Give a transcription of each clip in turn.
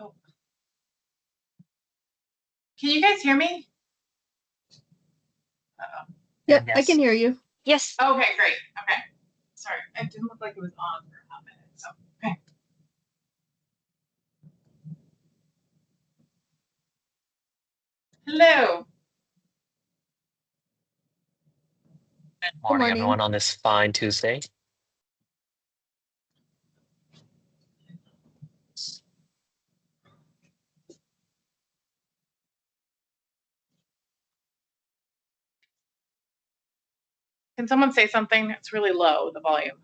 Oh, can you guys hear me? Uh-oh. Yep, Yes. I can hear you. Yes. Okay, great. Okay. Sorry, it didn't look like it was on for a hot minute. So, okay. Hello. Good Good morning, morning. everyone, on this fine Tuesday. Can someone say something? It's really low, the volume.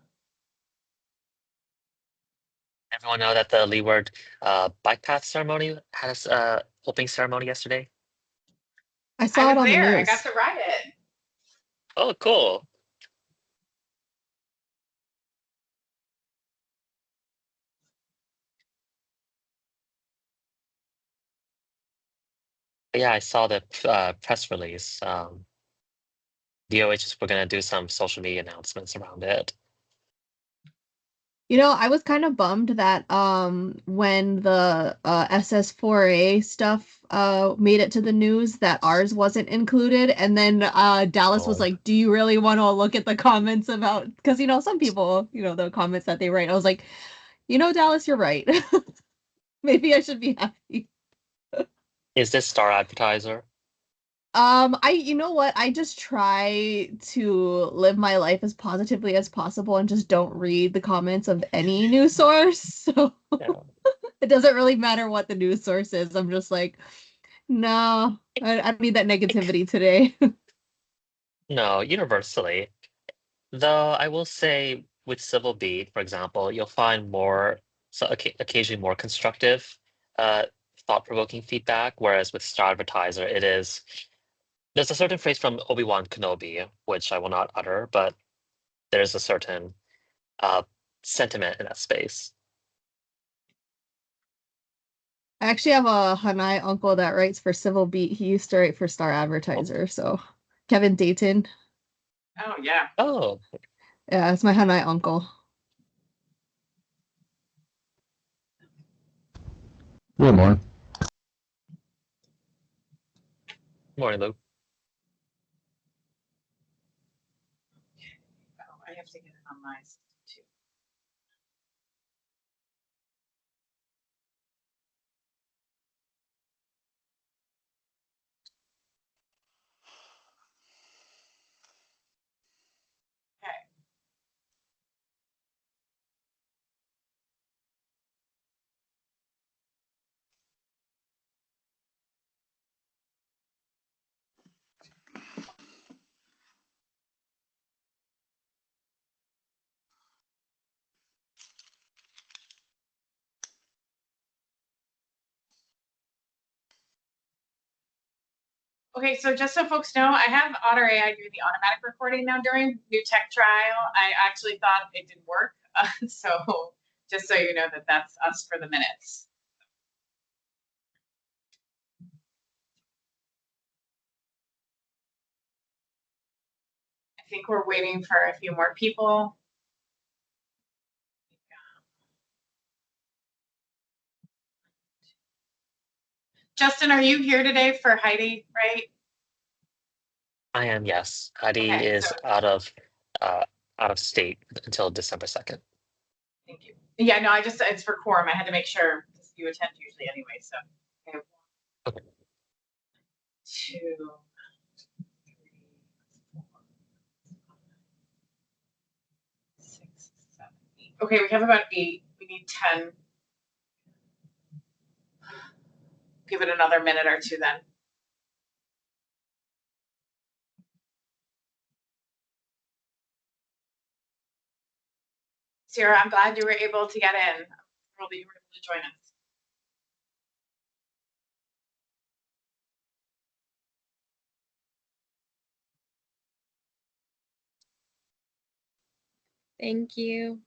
Everyone know that the Leeward bike path ceremony had its opening ceremony yesterday? I I saw was it on the there. I news. got to ride it. Oh, cool. Yeah, I saw the press release. DOH we're gonna do some social media announcements around it. You know, I was kind of bummed that when the SS4A stuff made it to the news that ours wasn't included, and then Dallas was Oh, like, "Do you really want to look at the comments about?" Because you know some people, you know, the comments that they write. I was like, you know, Dallas, you're right. Maybe I should be happy. is this Star Advertiser? You know what? I just try to live my life as positively as possible and just don't read the comments of any news source. So Yeah. it doesn't really matter what the news source is. I'm just like, no, I don't need that negativity today. No, universally. Though I will say with Civil Beat, for example, you'll find more, so occasionally more constructive, uh, thought-provoking feedback, whereas with Star Advertiser, it is there's a certain phrase from Obi-Wan Kenobi, which I will not utter, but there's a certain uh, sentiment in that space. I actually have a Hanai uncle that writes for Civil Beat. He used to write for Star Oh, Advertiser. So Kevin Dayton. Oh, yeah. oh, Yeah, it's my Hanai uncle. Good morning. morning, Luke. Oh, I have to get it on my system too. Okay. Okay, so just so folks know, I have Otter AI do the automatic recording now during new tech trial. I actually thought it didn't work. So just so you know that that's us for the minutes. I think we're waiting for a few more people. Justin, are you here today for Heidi, right? I am, yes. Heidi Okay, so is uh, out of state until December 2nd. thank you. Yeah, no, it's for quorum. I had to make sure because you attend usually anyway. So okay, Okay. 2, 3, 4, 6, 7, 8. Okay, we have about 8. We need 10. Give it another minute or two then. Sarah, I'm glad you were able to get in. I'm thrilled that you were able to join us. Thank you.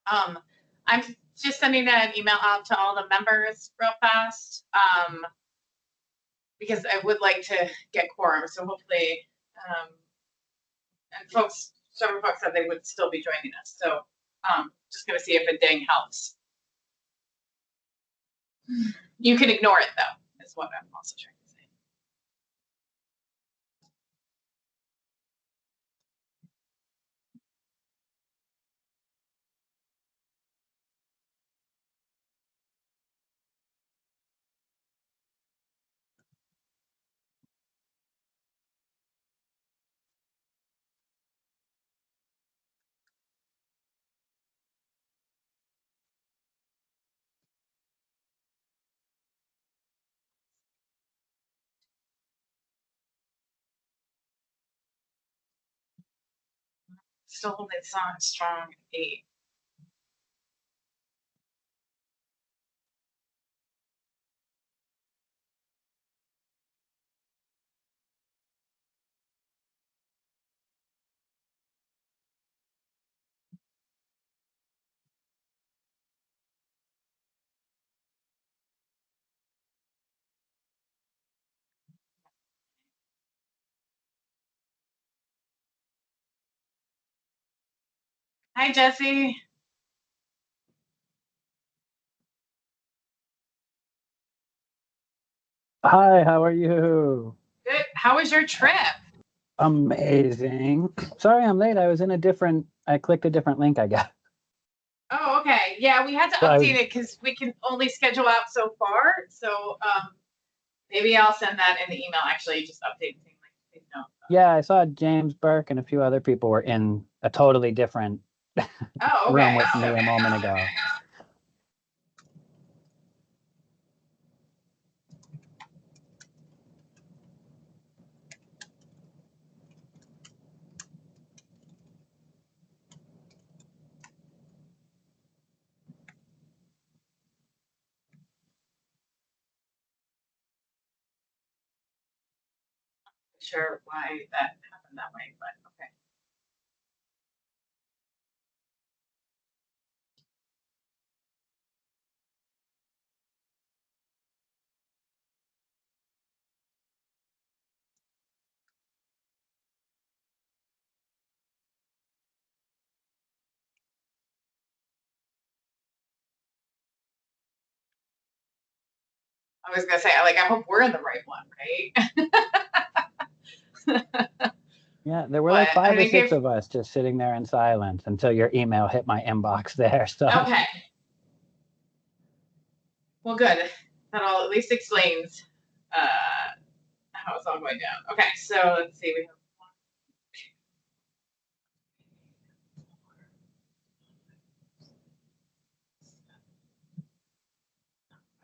I'm just sending an email out to all the members real fast, because I would like to get quorum. So hopefully, and several folks said they would still be joining us. So just gonna see if a ding helps. You can ignore it though, is what I'm also trying to say. Still holding strong 8. Hi, Jesse. Hi, how are you? Good. How was your trip? Amazing. Sorry I'm late. I clicked a different link, I guess. Oh, okay. Yeah, we had to So I was- update it because we can only schedule out so far. So maybe I'll send that in the email. Actually, just update things like no. Yeah, I saw James Burke and a few other people were in a totally different Oh, room okay. with me a moment ago. Sure why that happened that way, but okay. I was gonna say, I hope we're in the right one, right? Yeah, there were like But I 5 or think 6 of us just sitting there in silence until your email hit my inbox there. So okay. Well, good. That all at least explains how it's all going down. Okay, so let's see. We have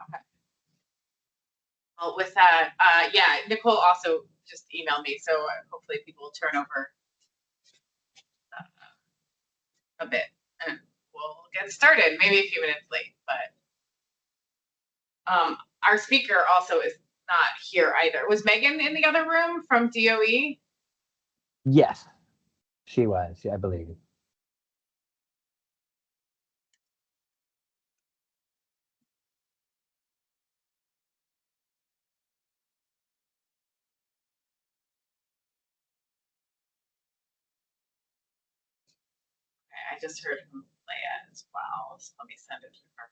okay. Well, with that, yeah, Nicole also just emailed me, so hopefully people will turn over a bit, and we'll get started. Maybe a few minutes late, but our speaker also is not here either. Was Megan in the other room from DOE? yes, she was, I believe. Okay, I just heard from Leia as well. So let me send it to her.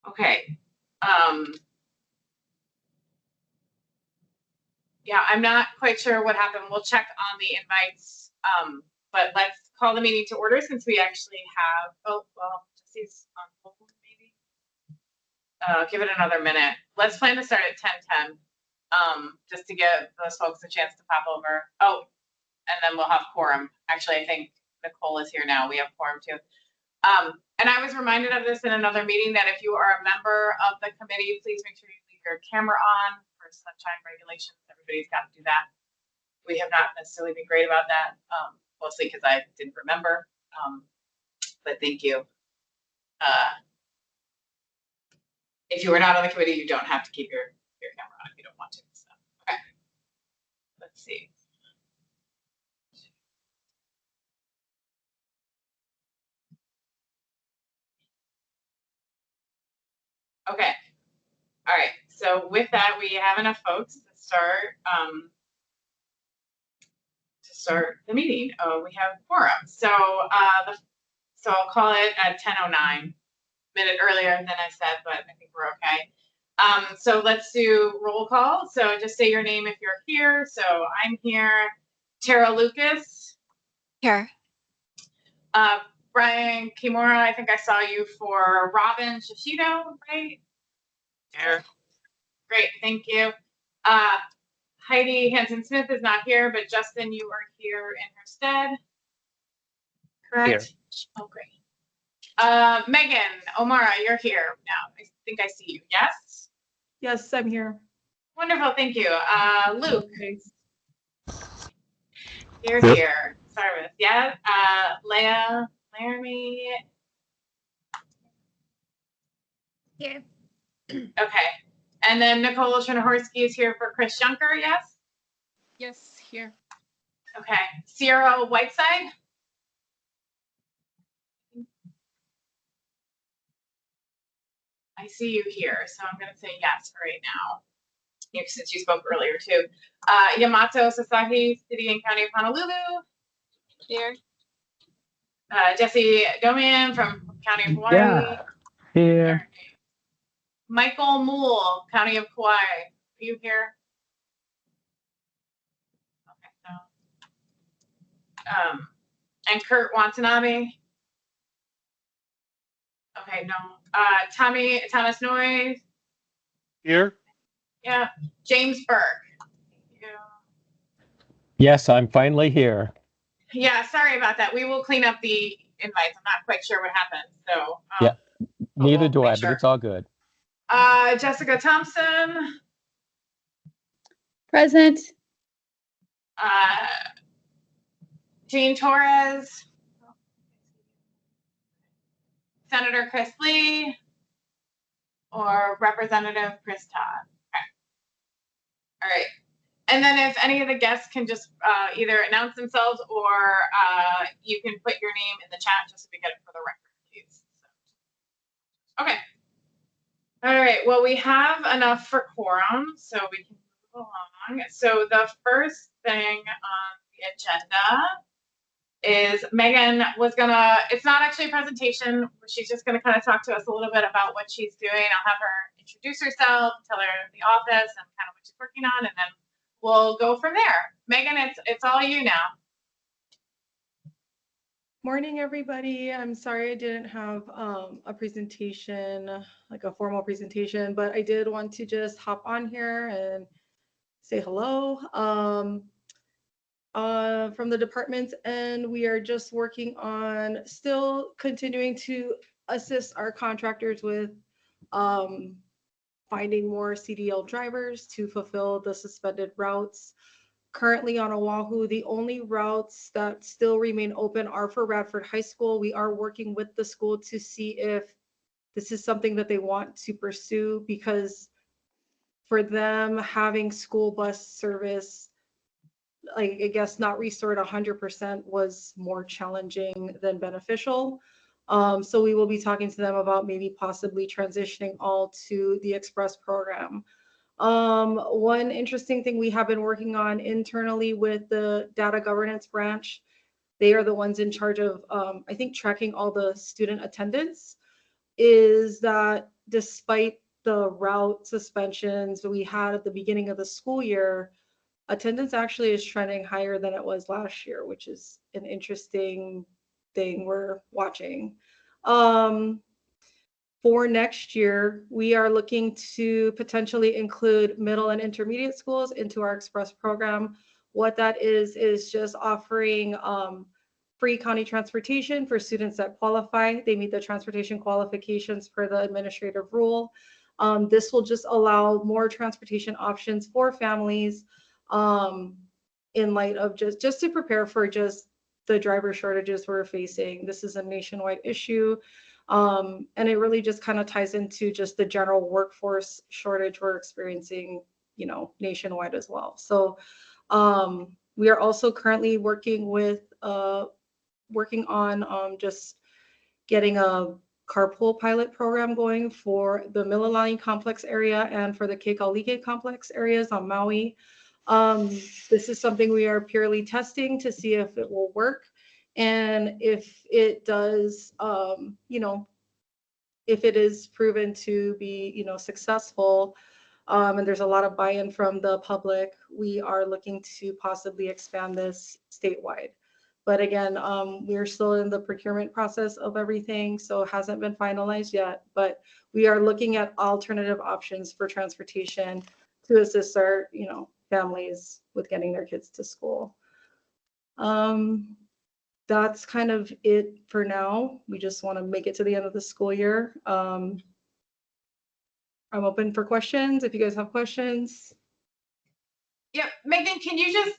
Okay. Yeah, I'm not quite sure what happened. We'll check on the invites. But let's call the meeting to order since we actually have, oh, well, Jesse's on hold maybe. Give it another minute. Let's plan to start at 10:10, just to give those folks a chance to pop over. Oh, and then we'll have quorum. Actually, I think Nicole is here now. We have quorum too. And I was reminded of this in another meeting that if you are a member of the committee, please make sure you leave your camera on for sunshine regulations. Everybody's got to do that. We have not necessarily been great about that, mostly because I didn't remember. But thank you. If you are not on the committee, you don't have to keep your camera on if you don't want to. So, okay. Let's see. Okay. All right. So with that, we have enough folks to start the meeting. Oh, we have quorum. So so I'll call it at 10:09. Minute earlier than I said, but I think we're okay. So let's do roll call. So just say your name if you're here. So I'm here. Tara Lucas. Here. Brian Kimura, I think I saw you for Robin Shishido, right? Here. Great, thank you. Heidi Hansen-Smith is not here, but Justin, you are here in her stead. Correct? Here. Oh, great. Megan O'Mara, you're here now. I think I see you. Yes? Yes, I'm here. Wonderful, thank you. Luke. Okay. You're Yep. here. Sorry, Miss. Yeah. Leah, Laramie. Here. Okay. And then Nicole Chernohorsky is here for Chris Junker, yes? Yes, here. Okay. Sierra Whiteside? I see you here, so I'm going to say yes for right now, since you spoke earlier too. Yamato Sasaki, City and County of Honolulu. Here. Jesse Domian from County of Hawaii. Yeah, here. Michael Moole, County of Kauai. Are you here? Okay, no. And Kurt Watanabe. Okay, no. Thomas Noy. Here? Yeah. James Burke. Thank you. Yes, I'm finally here. Yeah, sorry about that. We will clean up the invites. I'm not quite sure what happened. So Yeah, neither we'll do I, make but sure. it's all good. Jessica Thompson. Present. Jean Torres. Senator Chris Lee. Or Representative Chris Todd. Okay. All right. And then if any of the guests can just either announce themselves or you can put your name in the chat just so we get it for the record, please. So. Okay. All right. Well, we have enough for quorum, so we can move along. So the first thing on the agenda is Megan was gonna, it's not actually a presentation, she's just gonna kind of talk to us a little bit about what she's doing. I'll have her introduce herself, tell her the office and kind of what she's working on, and then we'll go from there. Megan, it's all you now. Morning, everybody. I'm sorry I didn't have a presentation, like a formal presentation, but I did want to just hop on here and say hello. From the department's end, we are just working on still continuing to assist our contractors with finding more CDL drivers to fulfill the suspended routes. Currently on Oahu, the only routes that still remain open are for Radford High School. We are working with the school to see if this is something that they want to pursue, because for them, having school bus service, like, I guess not restored 100% was more challenging than beneficial. So we will be talking to them about maybe possibly transitioning all to the express program. One interesting thing we have been working on internally with the data governance branch, they are the ones in charge of, I think, tracking all the student attendance, is that despite the route suspensions that we had at the beginning of the school year, attendance actually is trending higher than it was last year, which is an interesting thing we're watching. For next year, we are looking to potentially include middle and intermediate schools into our express program. What that is just offering free county transportation for students that qualify. They meet the transportation qualifications per the administrative rule. This will just allow more transportation options for families in light of just to prepare for just the driver shortages we're facing. This is a nationwide issue. And it really just kind of ties into just the general workforce shortage we're experiencing, nationwide as well. So we are also currently working on just getting a carpool pilot program going for the Mililani complex area and for the Kekalike complex areas on Maui. This is something we are purely testing to see if it will work. And if it does, if it is proven to be, successful, and there's a lot of buy-in from the public, we are looking to possibly expand this statewide. But again, we're still in the procurement process of everything, so it hasn't been finalized yet. But we are looking at alternative options for transportation to assist our, families with getting their kids to school. That's kind of it for now. We just want to make it to the end of the school year. I'm open for questions if you guys have questions. Yeah, Megan, can you just,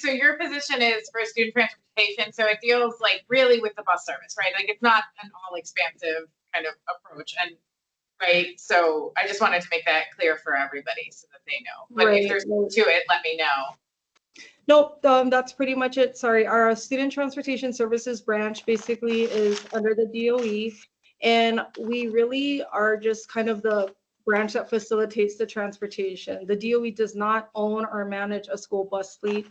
so your position is for student transportation, so it deals like really with the bus service, right? Like it's not an all expansive kind of approach, and right? So I just wanted to make that clear for everybody so that they know. But if there's more to it, let me know. Nope, that's pretty much it. Sorry, our student transportation services branch basically is under the DOE, and we really are just kind of the branch that facilitates the transportation. The DOE does not own or manage a school bus fleet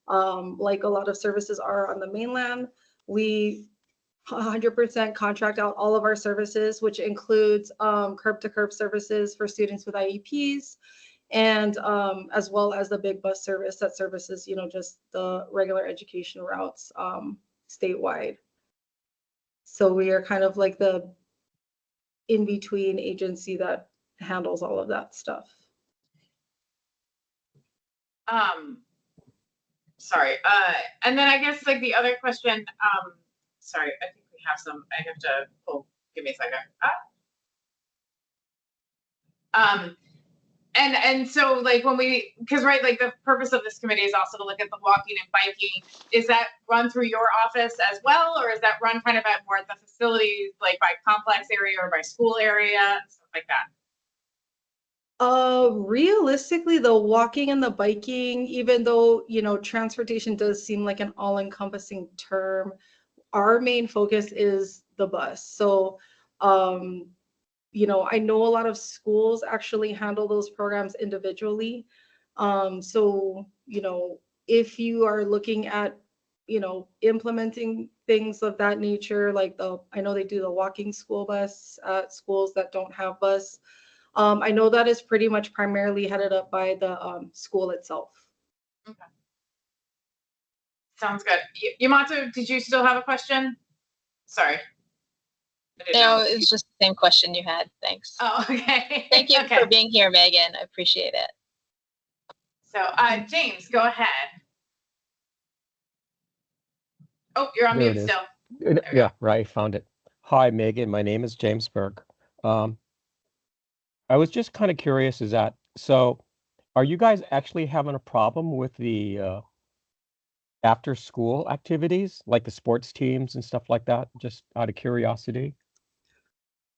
like a lot of services are on the mainland. We 100% contract out all of our services, which includes curb-to-curb services for students with IEPs, and as well as the big bus service that services, just the regular education routes statewide. So we are kind of like the in-between agency that handles all of that stuff. Sorry. And then I guess like the other question, sorry, I think we have some, I have to pull, give me a second. And so like when because right, like the purpose of this committee is also to look at the walking and biking. Is that run through your office as well? Or is that run kind of at more at the facilities, like by complex area or by school area and stuff like that? Realistically, the walking and the biking, even though, transportation does seem like an all-encompassing term, our main focus is the bus. So, I know a lot of schools actually handle those programs individually. So, if you are looking at, implementing things of that nature, like I know they do the walking school bus at schools that don't have bus. I know that is pretty much primarily headed up by the school itself. Okay. Sounds good. Yamato, did you still have a question? Sorry. No, it was just the same question you had. Thanks. Oh, okay. Thank you for being here, Megan. I appreciate it. So, James, go ahead. Oh, you're on mute still. Yeah, right. Found it. Hi, Megan. My name is James Burke. I was just kind of curious, so are you guys actually having a problem with the after school activities, like the sports teams and stuff like that, just out of curiosity?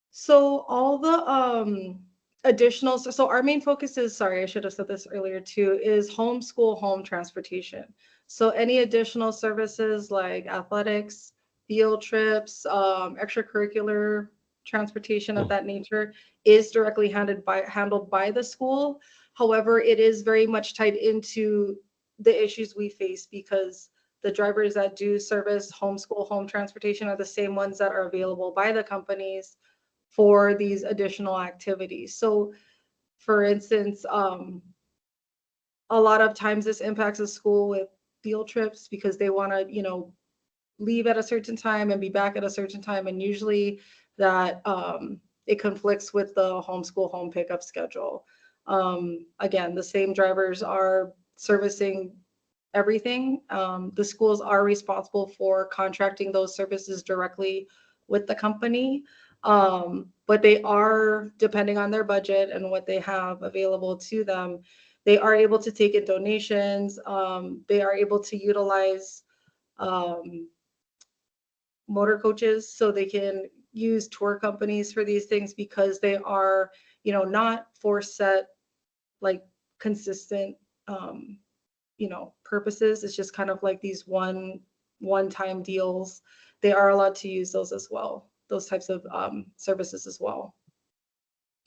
So all the additional, so our main focus is, sorry, I should have said this earlier too, is home school, home transportation. So any additional services like athletics, field trips, extracurricular transportation of that nature is directly handled by the school. However, it is very much tied into the issues we face because the drivers that do service homeschool home transportation are the same ones that are available by the companies for these additional activities. So for instance, a lot of times this impacts a school with field trips because they want to, leave at a certain time and be back at a certain time. And usually that it conflicts with the homeschool home pickup schedule. Again, the same drivers are servicing everything. The schools are responsible for contracting those services directly with the company. But they are, depending on their budget and what they have available to them, they are able to take in donations. They are able to utilize motor coaches, so they can use tour companies for these things because they are, not for set, like consistent, purposes. It's just kind of like these one-time deals. They are allowed to use those as well, those types of services as well.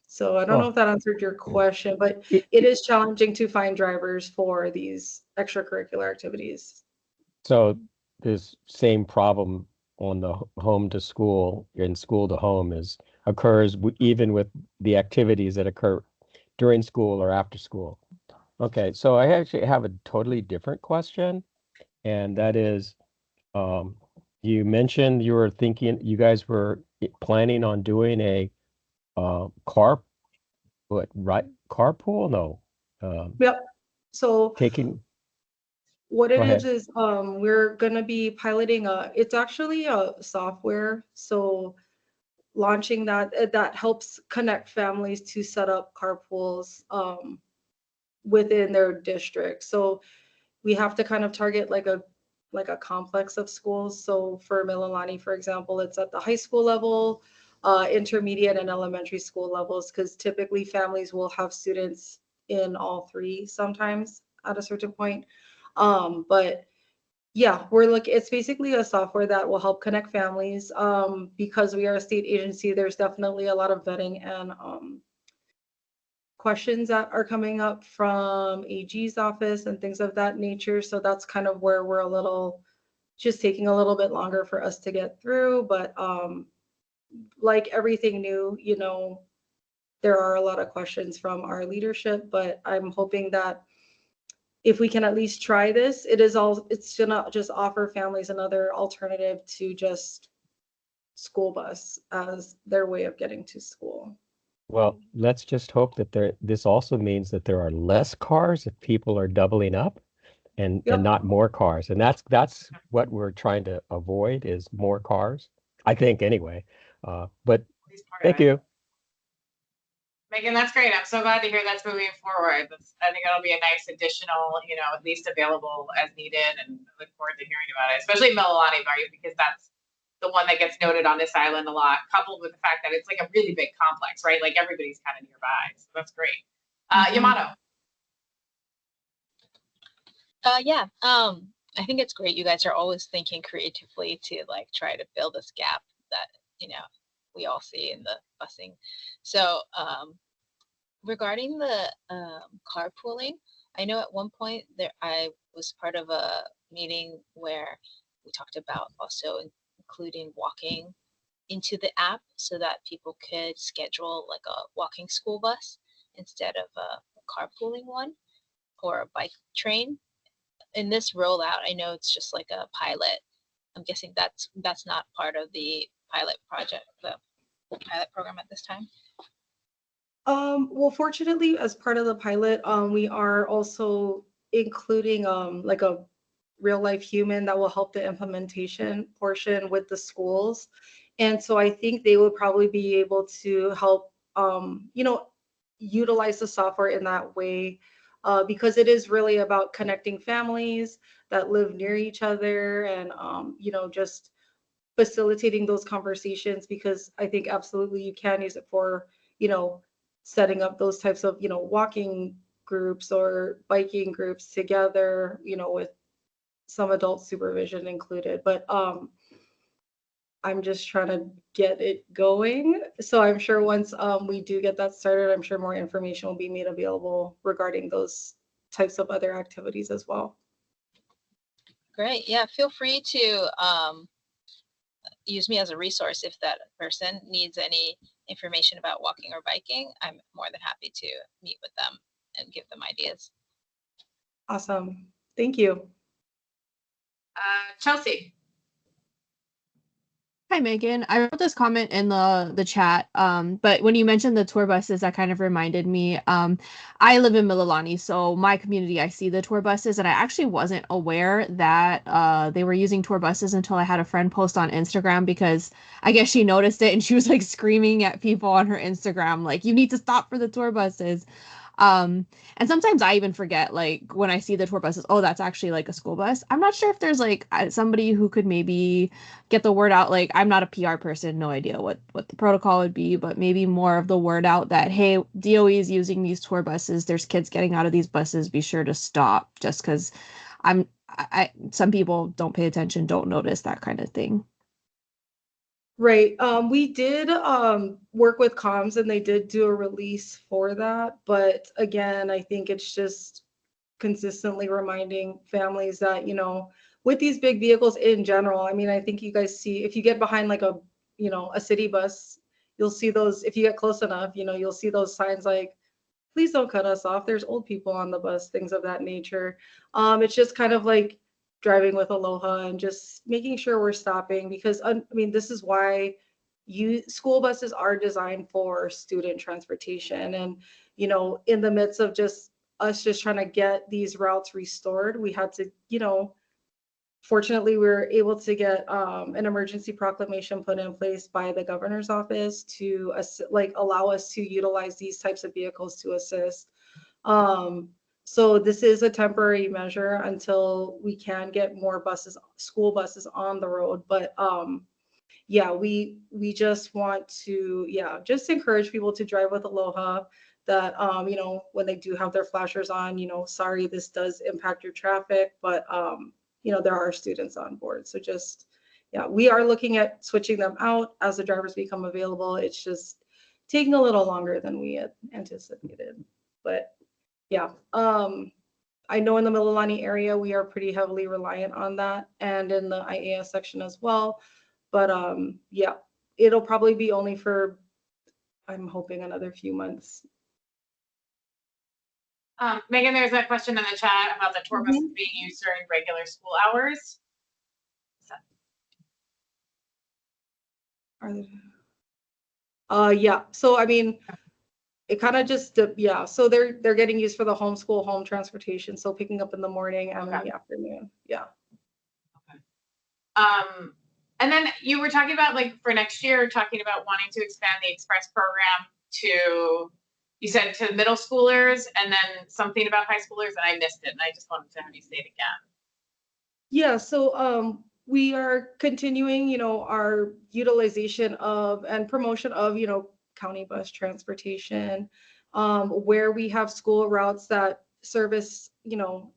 So I don't know if that answered your question, but it is challenging to find drivers for these extracurricular activities. So this same problem on the home to school and school to home occurs even with the activities that occur during school or after school. Okay, so I actually have a totally different question, and that is, you mentioned you guys were planning on doing a carpool? No. Yep. So Taking. what Go it ahead. is we're going to be piloting it's actually a software. So launching that helps connect families to set up carpools within their district. So we have to kind of target like a complex of schools. So for Mililani, for example, it's at the high school level, intermediate and elementary school levels, because typically families will have students in all three sometimes at a certain point. But yeah, it's basically a software that will help connect families. Because we are a state agency, there's definitely a lot of vetting and questions that are coming up from AG's office and things of that nature. So that's kind of where we're just taking a little bit longer for us to get through. But like everything new, there are a lot of questions from our leadership, but I'm hoping that if we can at least try this, it's gonna just offer families another alternative to just school bus as their way of getting to school. Well, let's just hope that this also means that there are less cars if people are doubling up and Yep. not more cars. And that's what we're trying to avoid, is more cars, I think, anyway. But thank you. Megan, that's great. I'm so glad to hear that's moving forward. I think that'll be a nice additional, at least available as needed, and I look forward to hearing about it, especially Mililani, right? Because that's the one that gets noted on this island a lot, coupled with the fact that it's like a really big complex, right? Like everybody's kind of nearby. So that's great. Yamato. Yeah. I think it's great. You guys are always thinking creatively to like try to fill this gap that, we all see in the busing. So, regarding the carpooling, I know at one point I was part of a meeting where we talked about also including walking into the app so that people could schedule like a walking school bus instead of a carpooling one or a bike train. In this rollout, I know it's just like a pilot. I'm guessing that's not part of the pilot project, the pilot program at this time. Well, fortunately, as part of the pilot, we are also including like a real life human that will help the implementation portion with the schools. And so I think they would probably be able to help, utilize the software in that way, because it is really about connecting families that live near each other and, just facilitating those conversations, because I think absolutely you can use it for, setting up those types of, walking groups or biking groups together, with some adult supervision included. But I'm just trying to get it going. So I'm sure once we do get that started, I'm sure more information will be made available regarding those types of other activities as well. Great. Yeah, feel free to use me as a resource if that person needs any information about walking or biking. I'm more than happy to meet with them and give them ideas. Awesome. Thank you. Chelsea. Hi, Megan. I wrote this comment in the chat, but when you mentioned the tour buses, that kind of reminded me. I live in Mililani, so my community, I see the tour buses, and I actually wasn't aware that they were using tour buses until I had a friend post on Instagram because I guess she noticed it and she was like screaming at people on her Instagram, like, you need to stop for the tour buses. Um, and sometimes I even forget, like, when I see the tour buses, oh, that's actually like a school bus. I'm not sure if there's like somebody who could maybe get the word out. Like, I'm not a PR person, no idea what the protocol would be, but maybe more of the word out that, hey, DOE is using these tour buses. There's kids getting out of these buses. Be sure to stop. Just because some people don't pay attention, don't notice that kind of thing. Right. We did work with comms and they did do a release for that. But again, I think it's just consistently reminding families that, with these big vehicles in general, I mean, I think you guys see, if you get behind like a city bus, you'll see those, if you get close enough, you'll see those signs like, please don't cut us off. There's old people on the bus, things of that nature. It's just kind of like driving with Aloha and just making sure we're stopping because I mean, this is why school buses are designed for student transportation. And, in the midst of just us just trying to get these routes restored, we had to, fortunately, we were able to get an emergency proclamation put in place by the governor's office to allow us to utilize these types of vehicles to assist. So this is a temporary measure until we can get more school buses on the road. But yeah, we just want to, just encourage people to drive with Aloha. That when they do have their flashers on, sorry, this does impact your traffic, but there are students on board. So just, we are looking at switching them out as the drivers become available. It's just taking a little longer than we had anticipated. But yeah, I know in the Mililani area, we are pretty heavily reliant on that and in the IAS section as well. But yeah, it'll probably be only for, I'm hoping, another few months. Megan, there's a question in the chat about the tour buses being used during regular school hours. Yeah. So I mean, it kind of just so they're getting used for the homeschool home transportation. So picking up in the morning and in the afternoon. Yeah. Okay. And then you were talking about like for next year, talking about wanting to expand the express program to, you said to middle schoolers and then something about high schoolers and I missed it and I just wanted to have you say it again. Yeah, so we are continuing, our utilization of and promotion of, county bus transportation, where we have school routes that service,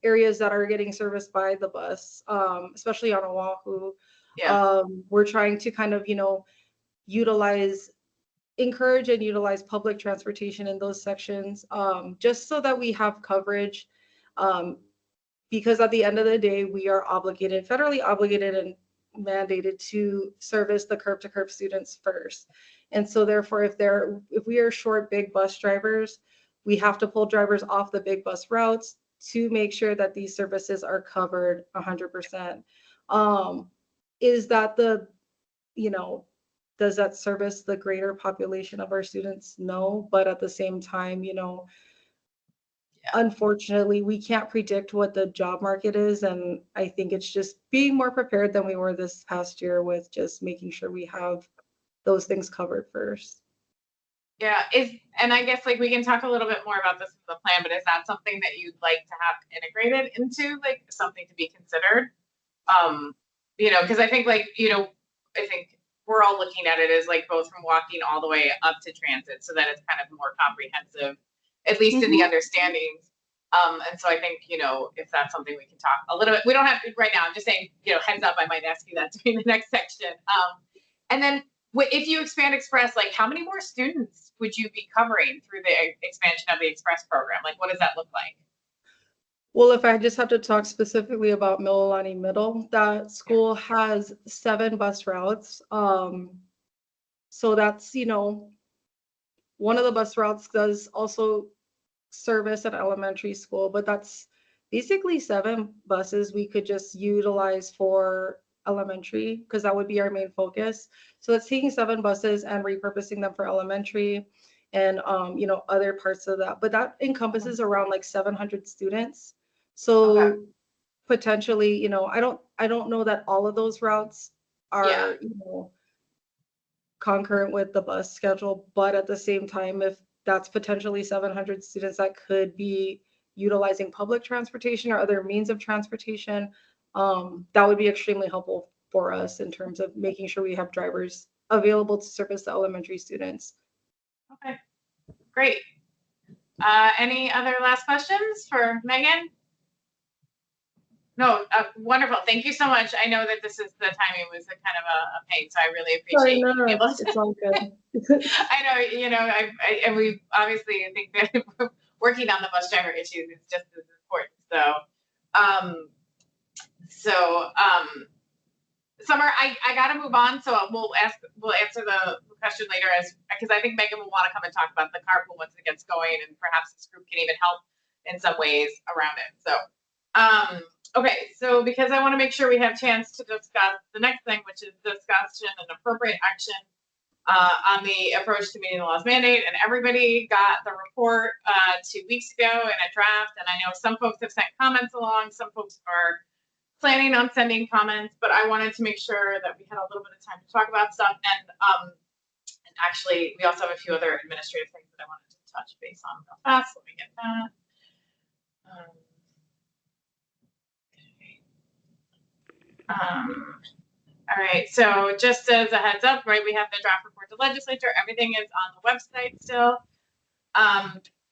areas that are getting serviced by the bus, especially on Oahu. Yeah. We're trying to kind of, encourage and utilize public transportation in those sections, just so that we have coverage. Because at the end of the day, we are obligated, federally obligated and mandated to service the curb to curb students first. And so therefore, if we are short big bus drivers, we have to pull drivers off the big bus routes to make sure that these services are covered 100%. Is that does that service the greater population of our students? No, but at the same time, unfortunately, we can't predict what the job market is. And I think it's just being more prepared than we were this past year with just making sure we have those things covered first. Yeah, and I guess like we can talk a little bit more about this in the plan, but is that something that you'd like to have integrated into like something to be considered? Because I think like, I think we're all looking at it as like both from walking all the way up to transit so that it's kind of more comprehensive, at least in the understandings. And so I think, if that's something we can talk a little bit, we don't have to right now. I'm just saying, heads up, I might ask you that during the next section. And then if you expand Express, like how many more students would you be covering through the expansion of the Express program? Like, what does that look like? Well, if I just have to talk specifically about Mililani Middle, that school has 7 bus routes. So that's, one of the bus routes does also service an elementary school, but that's basically 7 buses we could just utilize for elementary, because that would be our main focus. So it's taking 7 buses and repurposing them for elementary and, other parts of that. But that encompasses around like 700 students. So Okay. potentially, I don't know that all of those routes are, Yeah. concurrent with the bus schedule, but at the same time, if that's potentially 700 students that could be utilizing public transportation or other means of transportation, that would be extremely helpful for us in terms of making sure we have drivers available to service the elementary students. Okay, great. Any other last questions for Megan? No, wonderful. Thank you so much. I know that this is the timing was a kind of a pain, so I really appreciate you being able to. It's all good. I know, and we obviously think that working on the bus driver issues is just as important. Summer, I gotta move on, so we'll answer the question later because I think Megan will want to come and talk about the carpool once it gets going, and perhaps this group can even help in some ways around it. So, okay, so because I want to make sure we have a chance to discuss the next thing, which is discussion and appropriate action on the approach to meeting the law's mandate, and everybody got the report 2 weeks ago in a draft, and I know some folks have sent comments along, some folks are planning on sending comments, but I wanted to make sure that we had a little bit of time to talk about stuff, and actually we also have a few other administrative things that I wanted to touch base on real fast. Let me get that. All right, so just as a heads up, right, we have the draft report to legislature. Everything is on the website still.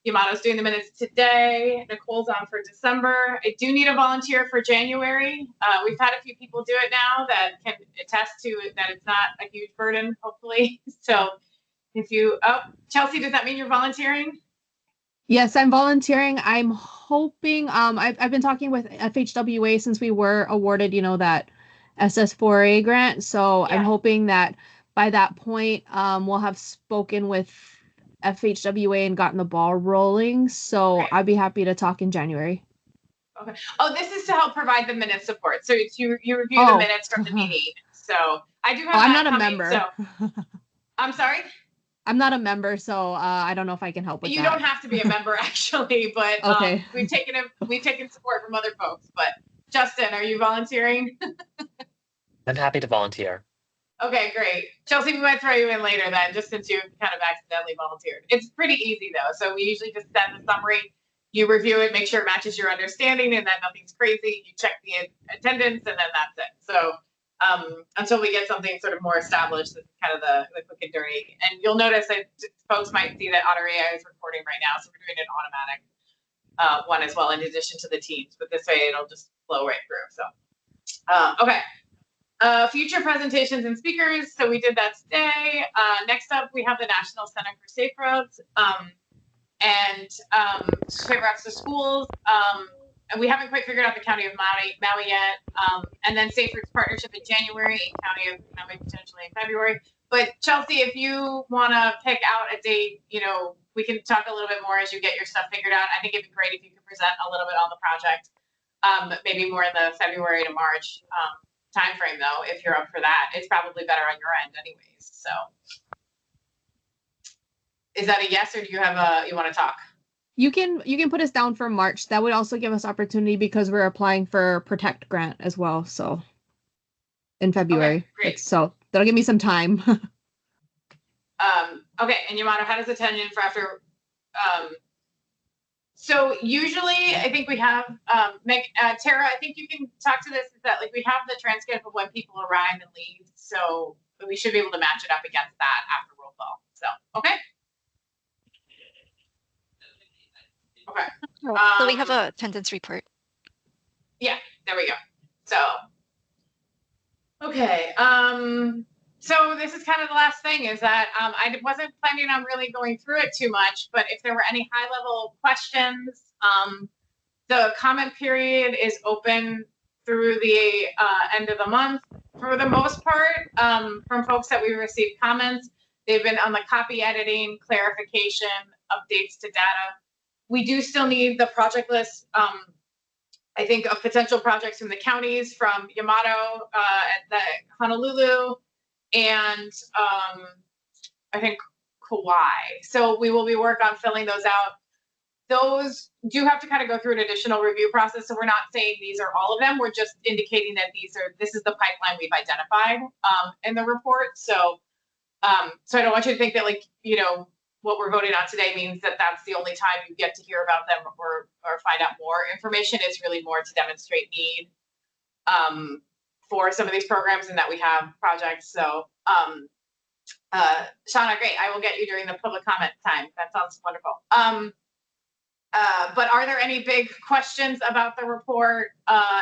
Yamato's doing the minutes today. Nicole's on for December. I do need a volunteer for January. We've had a few people do it now that can attest to it, that it's not a huge burden, hopefully. So if you, Chelsea, does that mean you're volunteering? Yes, I'm volunteering. I'm hoping, I've been talking with FHWA since we were awarded, that SS4A grant. So Yeah. I'm hoping that by that point, we'll have spoken with FHWA and gotten the ball rolling. So Great. I'd be happy to talk in January. Okay. Oh, this is to help provide the minute support. So it's you review the minutes from the meeting. So I do have I'm that not a coming, member. So I'm sorry? I'm not a member, so I don't know if I can help with that. You don't have to be a member actually, but okay. We've taken support from other folks. But Justin, are you volunteering? I'm happy to volunteer. Okay, great. Chelsea, we might throw you in later then, just since you kind of accidentally volunteered. It's pretty easy though. So we usually just send the summary, you review it, make sure it matches your understanding, and that nothing's crazy. You check the attendance, and then that's it. So until we get something sort of more established, this is kind of the quick and dirty. And you'll notice that folks might see that Otter AI is recording right now, so we're doing an automatic one as well, in addition to the teams. But this way, it'll just flow right through. So okay. Future presentations and speakers. So we did that today. Next up, we have the National Center for Safe Routes and Safe Routes to Schools. And we haven't quite figured out the County of Maui yet. And then Safe Routes Partnership in January, County of Maui potentially in February. But Chelsea, if you want to pick out a date, we can talk a little bit more as you get your stuff figured out. I think it'd be great if you could present a little bit on the project, maybe more in the February to March time frame though, if you're up for that. It's probably better on your end anyways. So is that a yes, or do you have you want to talk? You can put us down for March. That would also give us opportunity because we're applying for Protect grant as well. So in February. Okay, great. So that'll give me some time. Okay, and Yamato, how does attendance for after so usually I think we have Tara, I think you can talk to this, is that like we have the transcript of when people arrive and leave, so we should be able to match it up against that after roll call. So okay. So we have a attendance report. Yeah, there we go. So okay. So this is kind of the last thing, is that I wasn't planning on really going through it too much, but if there were any high level questions, the comment period is open through the end of the month. For the most part, from folks that we received comments, they've been on the copy editing, clarification, updates to data. We do still need the project list I think of potential projects from the counties, from Yamato, at the Honolulu, and I think Kauai. So we will be working on filling those out. Those do have to kind of go through an additional review process. So we're not saying these are all of them. We're just indicating that this is the pipeline we've identified in the report. So so I don't want you to think that, like, you know, what we're voting on today means that that's the only time you get to hear about them or find out more information. It's really more to demonstrate need for some of these programs and that we have projects. So Shauna, great. I will get you during the public comment time. That sounds wonderful. But are there any big questions about the report?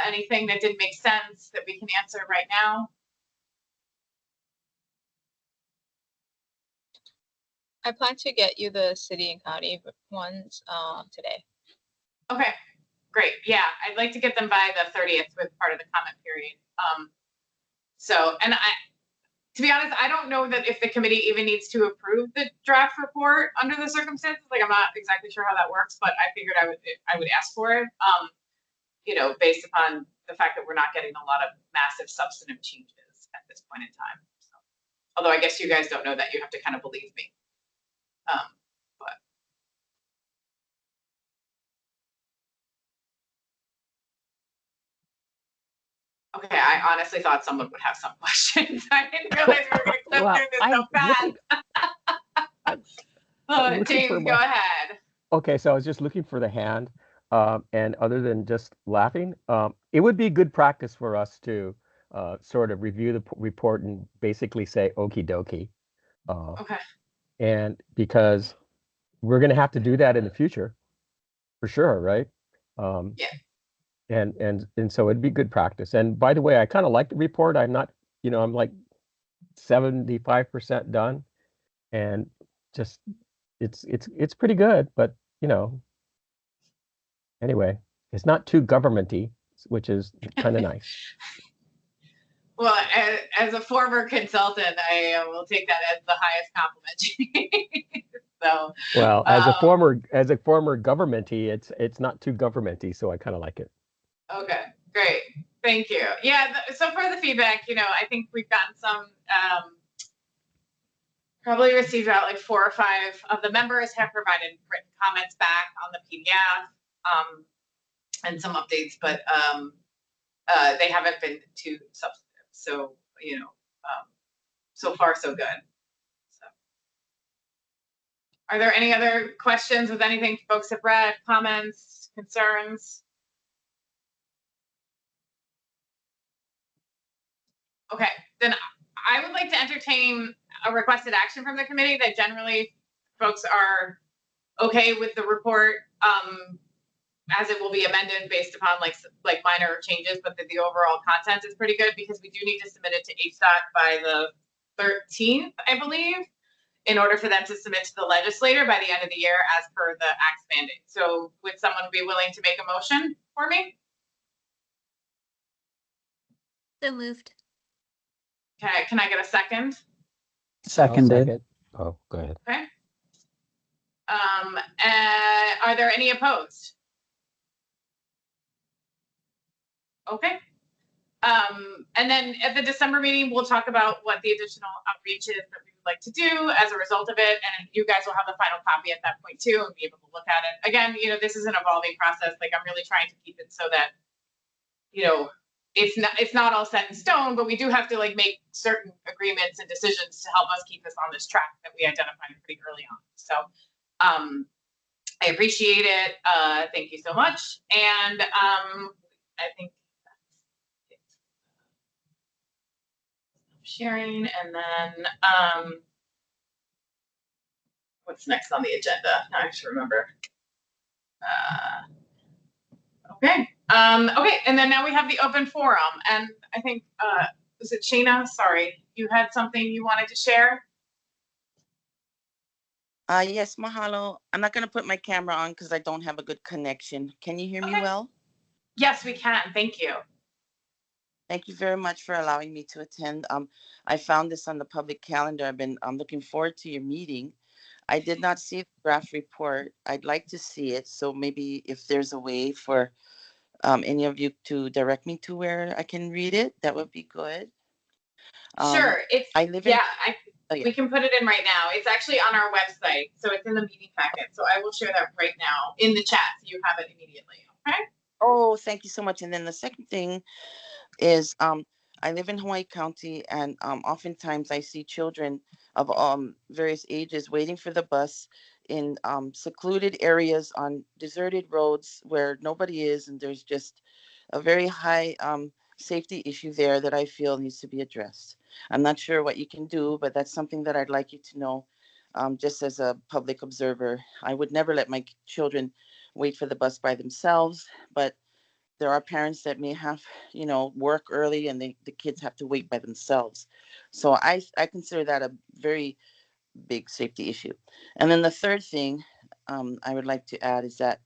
Anything that didn't make sense that we can answer right now? I plan to get you the city and county ones today. Okay, great. Yeah, I'd like to get them by the 30th with part of the comment period. So, and to be honest, I don't know that if the committee even needs to approve the draft report under the circumstances. Like, I'm not exactly sure how that works, but I figured I would ask for it. You know, based upon the fact that we're not getting a lot of massive substantive changes at this point in time. So, although I guess you guys don't know that, you have to kind of believe me. But okay, I honestly thought someone would have some questions. I didn't realize we were going to clip Well, through this so fast. James, go ahead. Okay, so I was just looking for the hand, and other than just laughing, it would be good practice for us to sort of review the report and basically say okie dokie. Okay. And because we're going to have to do that in the future, for sure, right? Yeah. And so it'd be good practice. And by the way, I kind of like the report. I'm not, you know, I'm like 75% done, and just it's pretty good. But you know, anyway, it's not too governmenty, which is kind of nice. Well, as a former consultant, I will take that as the highest compliment. So, well, as a former governmenty, it's not too governmenty, so I kind of like it. Okay, great, thank you. Yeah, so for the feedback, you know, I think we've gotten some. Probably received about like 4 or 5 of the members have provided written comments back on the PDF and some updates, but they haven't been too substantive. So, you know, so far so good. So, are there any other questions with anything folks have read, comments, concerns? Okay, then I would like to entertain a requested action from the committee that generally folks are okay with the report as it will be amended based upon like minor changes, but that the overall content is pretty good, because we do need to submit it to HDOT by the 13th, I believe, in order for them to submit to the legislator by the end of the year as per the Act's mandate. So would someone be willing to make a motion for me? So moved. Okay, can I get a second? Seconded. Oh, go ahead. Okay. Are there any opposed? Okay. And then at the December meeting, we'll talk about what the additional outreach is that we would like to do as a result of it. And you guys will have the final copy at that point too, and be able to look at it. Again, you know, this is an evolving process. Like, I'm really trying to keep it so that, you know, it's not all set in stone, but we do have to like make certain agreements and decisions to help us keep us on this track that we identified pretty early on. So I appreciate it. Thank you so much. And I think that's it. Sharing, and then what's next on the agenda? Now I have to remember. Okay. Okay, and then now we have the open forum, and I think was it Shayna? Sorry, you had something you wanted to share? Yes, mahalo. I'm not going to put my camera on because I don't have a good connection. Can you hear me Okay. well? Yes, we can. Thank you. Thank you very much for allowing me to attend. I found this on the public calendar. I'm looking forward to your meeting. I did not see the draft report. I'd like to see it. So maybe if there's a way for any of you to direct me to where I can read it, that would be good. Sure. It's I live in. yeah, Oh, yeah. we can put it in right now. It's actually on our website, so it's in the meeting packet. So I will share that right now in the chat, so you have it immediately. Okay. Oh, thank you so much. And then the second thing is I live in Hawaii County, and oftentimes I see children of various ages waiting for the bus in secluded areas on deserted roads where nobody is, and there's just a very high safety issue there that I feel needs to be addressed. I'm not sure what you can do, but that's something that I'd like you to know. Just as a public observer, I would never let my children wait for the bus by themselves, but there are parents that may have, work early, and the kids have to wait by themselves. So I consider that a very big safety issue. And then the third thing I would like to add is that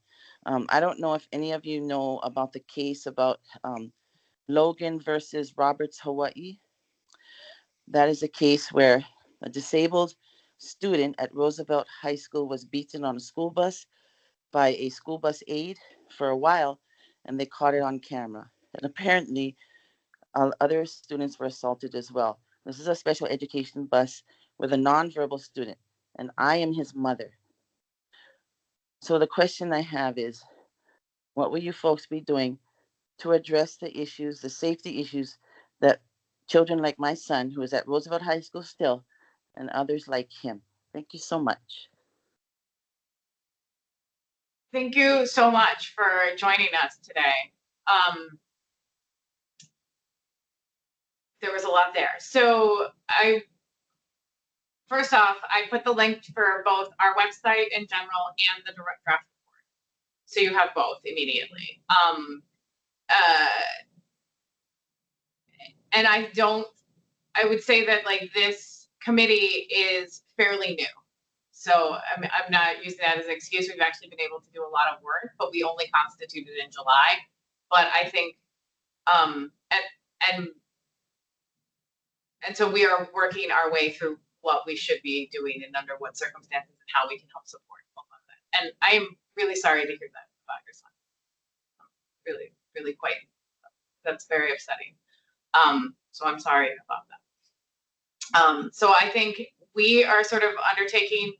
I don't know if any of you know about the case about Logan versus Roberts, Hawaii. That is a case where a disabled student at Roosevelt High School was beaten on a school bus by a school bus aide for a while, and they caught it on camera. And apparently, other students were assaulted as well. This is a special education bus with a nonverbal student, and I am his mother. So the question I have is, what will you folks be doing to address the issues, the safety issues that children like my son, who is at Roosevelt High School still, and others like him? Thank you so much. Thank you so much for joining us today. There was a lot there. So first off, I put the link for both our website in general and the direct draft report. So you have both immediately. And I would say that like this committee is fairly new. So I'm not using that as an excuse. We've actually been able to do a lot of work, but we only constituted in July. But I think, and so we are working our way through what we should be doing and under what circumstances and how we can help support both of that. And I am really sorry to hear that about your son. Really, really quite. That's very upsetting. So I'm sorry about that. So I think we are sort of undertaking,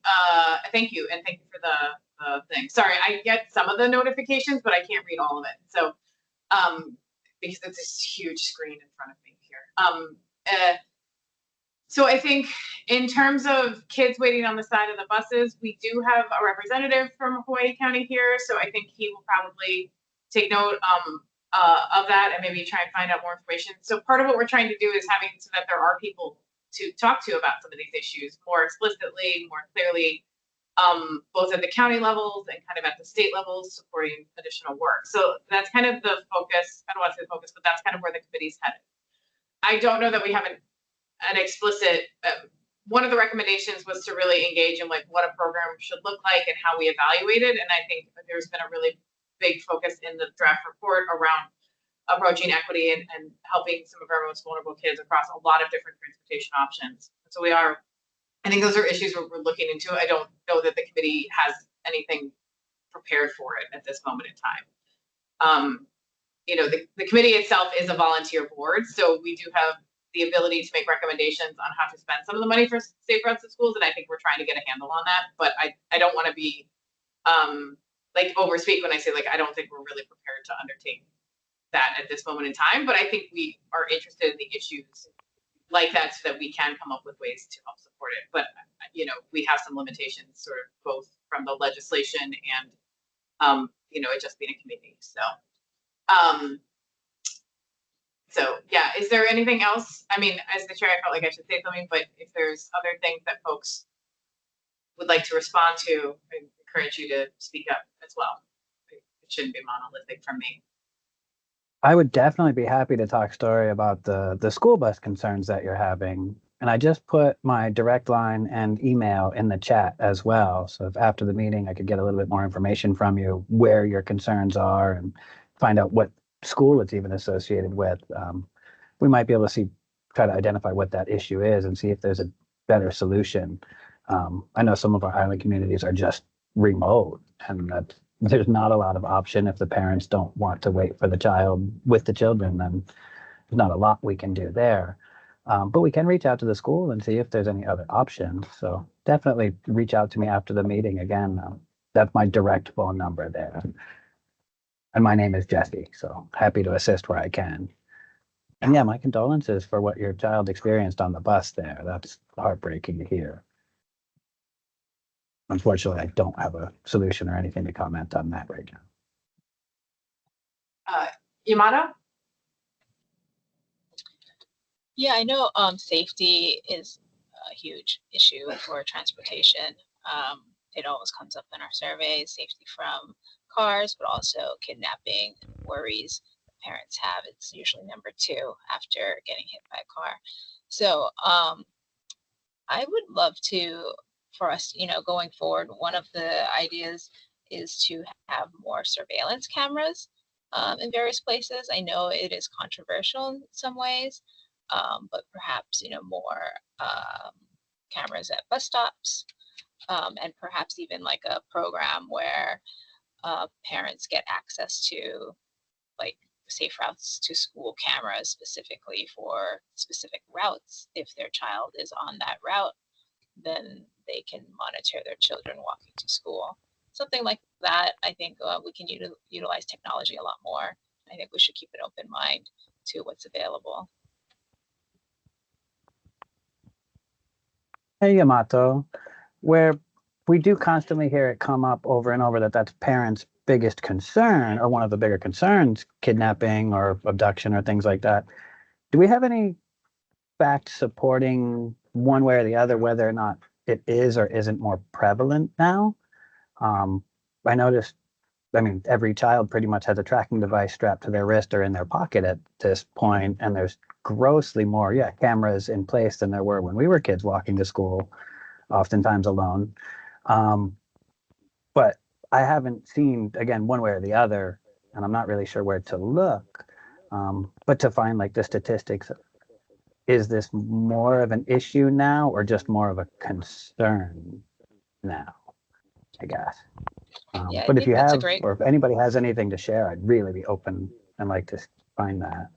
thank you, and thank you for the thing. Sorry, I get some of the notifications, but I can't read all of it. So, because it's this huge screen in front of me here. So I think in terms of kids waiting on the side of the buses, we do have a representative from Hawaii County here. So I think he will probably take note of that and maybe try and find out more information. So part of what we're trying to do is having so that there are people to talk to about some of these issues more explicitly, more clearly, both at the county levels and kind of at the state levels, supporting additional work. So that's kind of the focus. I don't want to say the focus, but that's kind of where the committee's headed. I don't know that we have an explicit, one of the recommendations was to really engage in like what a program should look like and how we evaluate it. And I think there's been a really big focus in the draft report around approaching equity and helping some of our most vulnerable kids across a lot of different transportation options. So I think those are issues we're looking into. I don't know that the committee has anything prepared for it at this moment in time. The committee itself is a volunteer board, so we do have the ability to make recommendations on how to spend some of the money for safe routes to schools, and I think we're trying to get a handle on that. But I don't want to be like overspeak when I say like I don't think we're really prepared to undertake that at this moment in time. But I think we are interested in the issues like that so that we can come up with ways to help support it. But we have some limitations, sort of both from the legislation and it just being a committee. So yeah, is there anything else? I mean, as the chair, I felt like I should say something, but if there's other things that folks would like to respond to, I encourage you to speak up as well. It shouldn't be monolithic from me. I would definitely be happy to talk story about the school bus concerns that you're having. And I just put my direct line and email in the chat as well. So if after the meeting, I could get a little bit more information from you where your concerns are and find out what school it's even associated with. We might be able to try to identify what that issue is and see if there's a better solution. I know some of our island communities are just remote, and that's there's not a lot of option. If the parents don't want to wait for the child with the children, then there's not a lot we can do there. But we can reach out to the school and see if there's any other options. So definitely reach out to me after the meeting. Again, that's my direct phone number there. And my name is Jesse, so happy to assist where I can. And yeah, my condolences for what your child experienced on the bus there. That's heartbreaking to hear. Unfortunately, I don't have a solution or anything to comment on that right now. Yamato? Yeah, I know safety is a huge issue for transportation. It always comes up in our surveys, safety from cars, but also kidnapping worries parents have. It's usually number 2 after getting hit by a car. So I would love to, for us, going forward, one of the ideas is to have more surveillance cameras in various places. I know it is controversial in some ways, but perhaps, more cameras at bus stops, and perhaps even like a program where parents get access to like safe routes to school cameras specifically for specific routes. If their child is on that route, then they can monitor their children walking to school. Something like that. I think we can utilize technology a lot more. I think we should keep an open mind to what's available. Hey, Yamato, where we do constantly hear it come up over and over that that's parents' biggest concern, or one of the bigger concerns, kidnapping or abduction or things like that. Do we have any facts supporting one way or the other whether or not it is or isn't more prevalent now? I noticed, I mean, every child pretty much has a tracking device strapped to their wrist or in their pocket at this point, and there's grossly more, cameras in place than there were when we were kids walking to school, oftentimes alone. But I haven't seen, again, one way or the other, and I'm not really sure where to look, but to find like the statistics. Is this more of an issue now or just more of a concern now, I guess? Yeah, I But if think you that's a have, great. or if anybody has anything to share, I'd really be open and like to find that.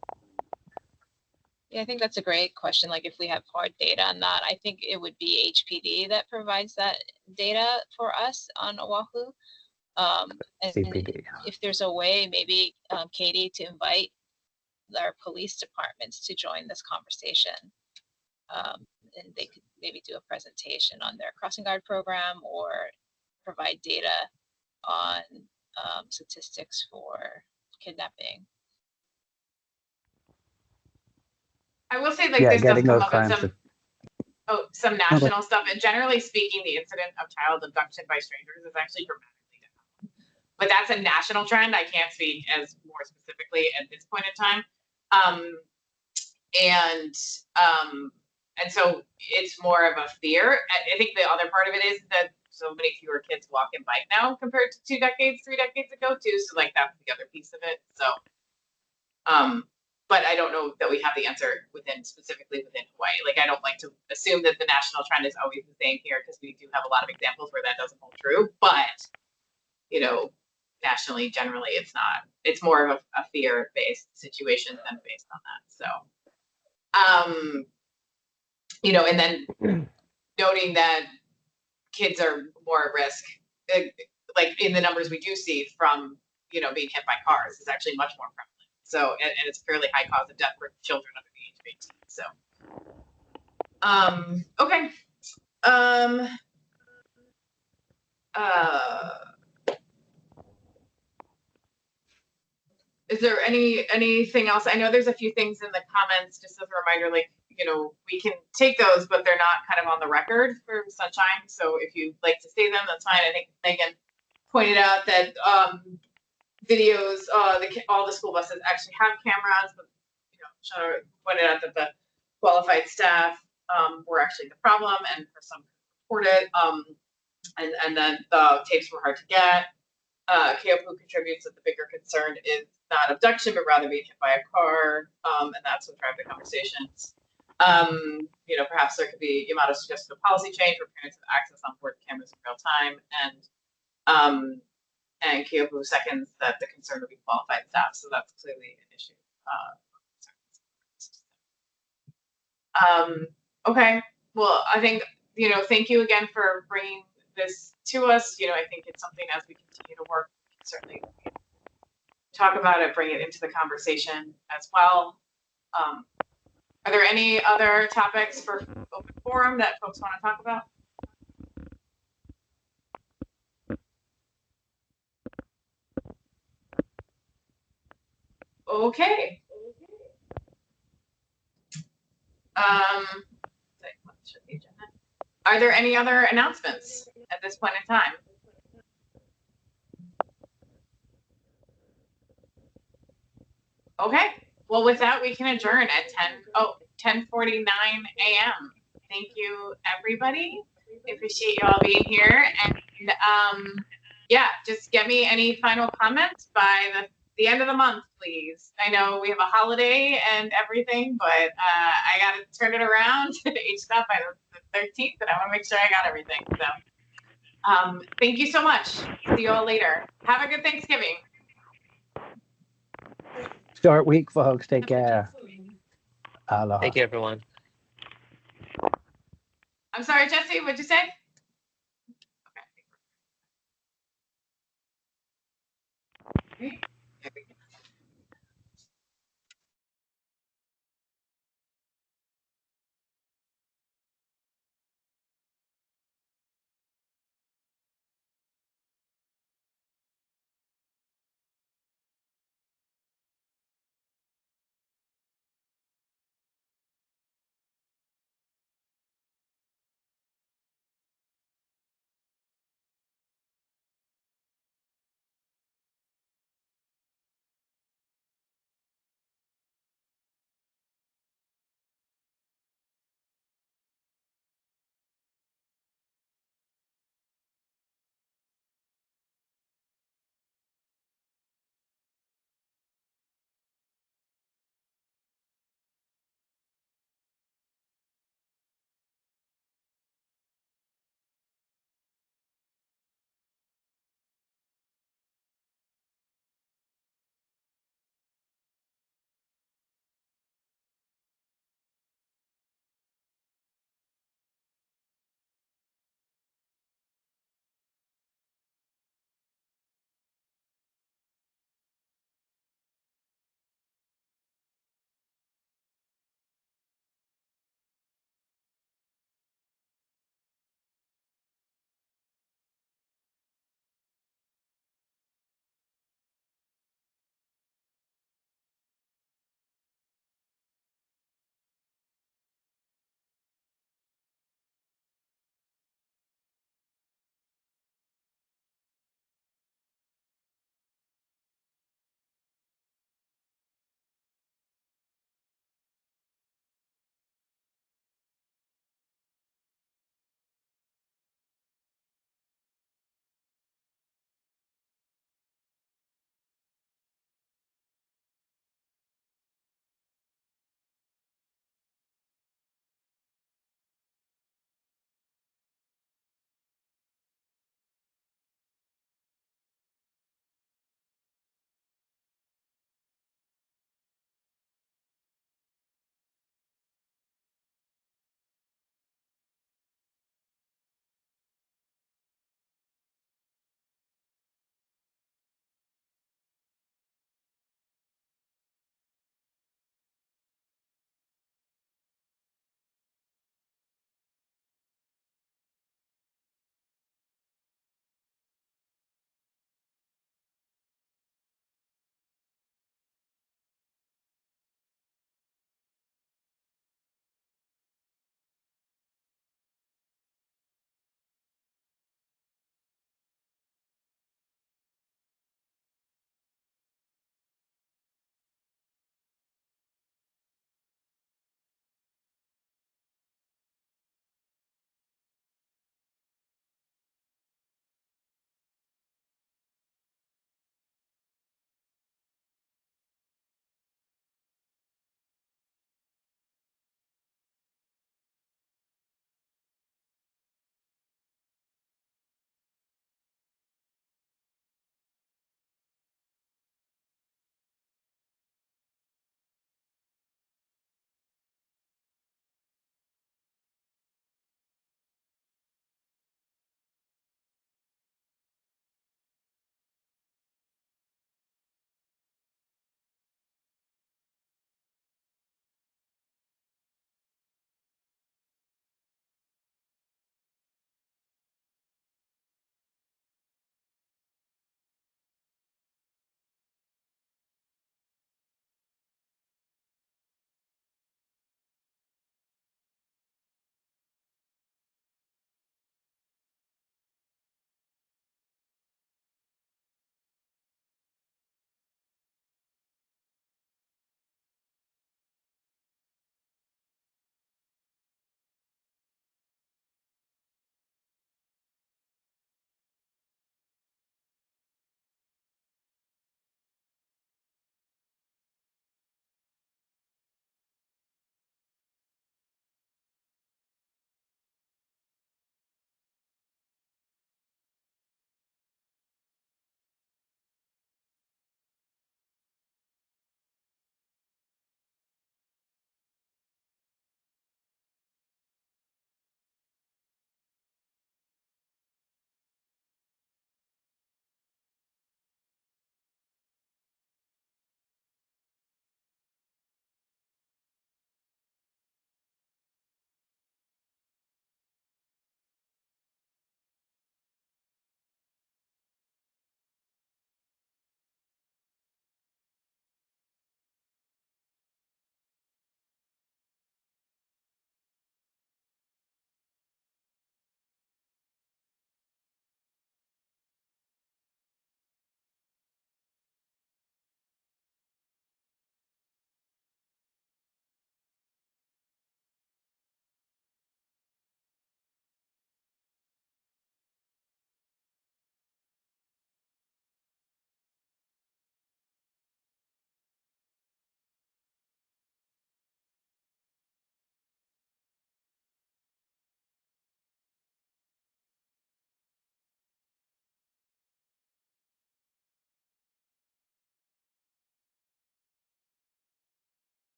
Yeah, I think that's a great question. Like if we have hard data on that, I think it would be HPD that provides that data for us on Oahu. And CPD. if there's a way, maybe Katie, to invite our police departments to join this conversation. And they could maybe do a presentation on their crossing guard program or provide data on statistics for kidnapping. I will say, like, Yeah, this does getting come those up in crimes. some national stuff. And generally speaking, the incident of child abduction by strangers is actually dramatically down. But that's a national trend. I can't speak as more specifically at this point in time. And so it's more of a fear. I think the other part of it is that so many fewer kids walk and bike now compared to 2 decades, 3 decades ago too. So like that's the other piece of it. So, but I don't know that we have the answer specifically within Hawaii. Like I don't like to assume that the national trend is always the same here because we do have a lot of examples where that doesn't hold true. But nationally, generally, it's not. It's more of a fear-based situation than based on that. So, and then noting that kids are more at risk, like in the numbers we do see from, being hit by cars is actually much more prevalent. So, and it's a fairly high cause of death for children under the age of 18. So, okay. Is there anything else? I know there's a few things in the comments, just as a reminder, like, we can take those, but they're not kind of on the record for Sunshine. So if you'd like to say them, that's fine. I think Megan pointed out that videos, all the school buses actually have cameras, but Shana pointed out that the qualified staff were actually the problem, and for some reported, and then the tapes were hard to get. Keopu contributes that the bigger concern is not abduction, but rather being hit by a car, and that's what drive the conversations. Perhaps there could be, Yamato suggested a policy change where parents have access on board cameras in real time, and And Kyobu seconds that the concern would be qualified staff, so that's clearly an issue. Okay, well, I think, thank you again for bringing this to us. I think it's something as we continue to work, we can certainly talk about it, bring it into the conversation as well. Are there any other topics for open forum that folks want to talk about? Okay. Are there any other announcements at this point in time? Okay, well, with that, we can adjourn at 10:49 a.m. Thank you, everybody. I appreciate you all being here. And yeah, just get me any final comments by the end of the month, please. I know we have a holiday and everything, but I got to turn it around to HDOT by the 13th, and I want to make sure I got everything. So thank you so much. See you all later. Have a good Thanksgiving. Short week, folks. Take care. Aloha. Thank you, everyone. I'm sorry, Jesse, what'd you say? Okay.